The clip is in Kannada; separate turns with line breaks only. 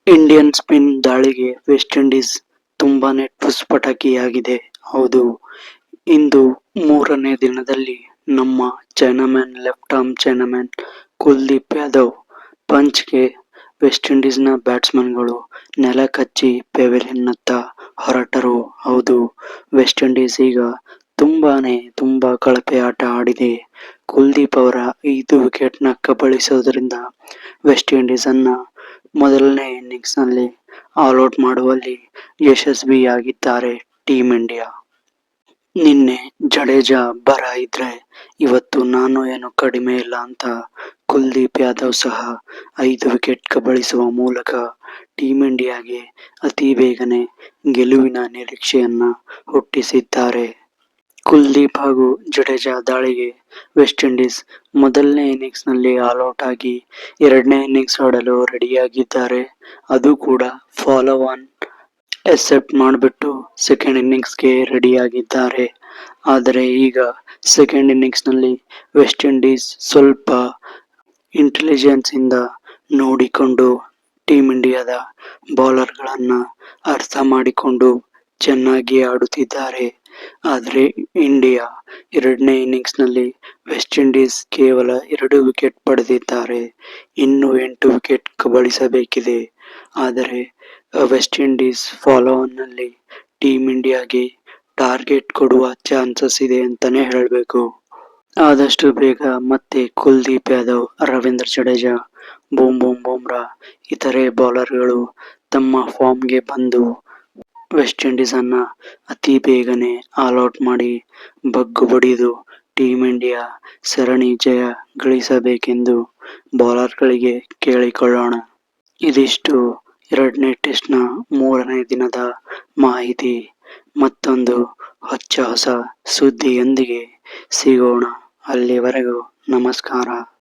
ಇಂಡಿಯನ್ ಸ್ಪಿನ್ ದಾಳಿಗೆ ವೆಸ್ಟ್ ಇಂಡೀಸ್ ತುಂಬಾನೇ ಠುಸ್ಪಟಾಕಿಯಾಗಿದೆ. ಹೌದು, ಇಂದು ಮೂರನೇ ದಿನದಲ್ಲಿ ನಮ್ಮ left arm chinaman Kuldeep Yadav ಪಂಚ್ಗೆ ವೆಸ್ಟ್ ಇಂಡೀಸ್ನ ಬ್ಯಾಟ್ಸ್ಮನ್ಗಳು ನೆಲ ಕಚ್ಚಿ ಪೆವಿಲಿಯನ್ನತ್ತ ಹೊರಟರು. ಹೌದು, ವೆಸ್ಟ್ ಇಂಡೀಸ್ ಈಗ ತುಂಬಾ ಕಳಪೆ ಆಟ ಆಡಿದೆ. ಕುಲ್ದೀಪ್ ಅವರ 5 ವಿಕೆಟ್ನ ಕಬಳಿಸುವುದರಿಂದ ವೆಸ್ಟ್ ಇಂಡೀಸ್ ಅನ್ನ ಮೊದಲನೇ ಇನ್ನಿಂಗ್ಸ್ನಲ್ಲಿ ಆಲ್ಔಟ್ ಮಾಡುವಲ್ಲಿ ಯಶಸ್ವಿಯಾಗಿದ್ದಾರೆ ಟೀಮ್ ಇಂಡಿಯಾ. ನಿನ್ನೆ ಜಡೇಜಾ ಅಬ್ಬರ ಇದ್ರೆ ಇವತ್ತು ನಾನು ಏನು ಕಡಿಮೆ ಇಲ್ಲ ಅಂತ ಕುಲ್ದೀಪ್ ಯಾದವ್ ಸಹ 5 ವಿಕೆಟ್ ಕಬಳಿಸುವ ಮೂಲಕ ಟೀಮ್ ಇಂಡಿಯಾಗೆ ಅತಿ ಬೇಗನೆ ಗೆಲುವಿನ ನಿರೀಕ್ಷೆಯನ್ನ ಹುಟ್ಟಿಸಿದ್ದಾರೆ. ಕುಲ್ದೀಪ್ ಹಾಗೂ ಜಡೇಜಾ ದಾಳಿಗೆ ವೆಸ್ಟ್ ಇಂಡೀಸ್ ಮೊದಲನೇ ಇನ್ನಿಂಗ್ಸ್ನಲ್ಲಿ ಆಲ್ಔಟ್ ಆಗಿ ಎರಡನೇ ಇನ್ನಿಂಗ್ಸ್ ಆಡಲು ರೆಡಿಯಾಗಿದ್ದಾರೆ. ಅದು ಕೂಡ ಫಾಲೋ ಆನ್ ಎಕ್ಸೆಪ್ಟ್ ಮಾಡಿಬಿಟ್ಟು ಸೆಕೆಂಡ್ ಇನ್ನಿಂಗ್ಸ್ಗೆ ರೆಡಿಯಾಗಿದ್ದಾರೆ. ಆದರೆ ಈಗ ಸೆಕೆಂಡ್ ಇನ್ನಿಂಗ್ಸ್ನಲ್ಲಿ ವೆಸ್ಟ್ ಇಂಡೀಸ್ ಸ್ವಲ್ಪ ಇಂಟೆಲಿಜೆನ್ಸ್ ಇಂದ ನೋಡಿಕೊಂಡು ಟೀಮ್ ಇಂಡಿಯಾದ ಬೌಲರ್ಗಳನ್ನ ಅರ್ಥ ಮಾಡಿಕೊಂಡು ಚೆನ್ನಾಗಿ ಆಡುತ್ತಿದ್ದಾರೆ. ಆದರೆ ಇಂಡಿಯಾ ಎರಡನೇ ಇನ್ನಿಂಗ್ಸ್ನಲ್ಲಿ ವೆಸ್ಟ್ ಇಂಡೀಸ್ ಕೇವಲ 2 ವಿಕೆಟ್ ಪಡೆದಿದ್ದಾರೆ. ಇನ್ನು 8 ವಿಕೆಟ್ ಕಬಳಿಸಬೇಕಿದೆ. ಆದರೆ ವೆಸ್ಟ್ ಇಂಡೀಸ್ ಫಾಲೋ ಆನ್ ನಲ್ಲಿ ಟೀಮ್ ಇಂಡಿಯಾಗೆ ಟಾರ್ಗೆಟ್ ಕೊಡುವ ಚಾನ್ಸಸ್ ಇದೆ ಅಂತಾನೆ ಹೇಳಬೇಕು. ಆದಷ್ಟು ಬೇಗ ಮತ್ತೆ ಕುಲ್ದೀಪ್ ಯಾದವ್, ರವೀಂದ್ರ ಜಡೇಜಾ, ಬೂಮ್ರಾ ಇತರೆ ಬೌಲರ್ಗಳು ತಮ್ಮ ಫಾರ್ಮ್ಗೆ ಬಂದು ವೆಸ್ಟ್ ಇಂಡೀಸ್ ಅನ್ನ ಅತಿ ಬೇಗನೆ ಆಲ್ಔಟ್ ಮಾಡಿ ಬಗ್ಗು ಬಡಿದು ಟೀಮ್ ಇಂಡಿಯಾ ಸರಣಿ ಜಯ ಗಳಿಸಬೇಕೆಂದು ಬೌಲರ್ಗಳಿಗೆ ಕೇಳಿಕೊಳ್ಳೋಣ. ಇದಿಷ್ಟು ಎರಡನೇ ಟೆಸ್ಟ್ನ ಮೂರನೇ ದಿನದ ಮಾಹಿತಿ. ಮತ್ತೊಂದು ಹೊಸ ಸುದ್ದಿಯೊಂದಿಗೆ ಸಿಗೋಣ. ಅಲ್ಲಿವರೆಗೂ ನಮಸ್ಕಾರ.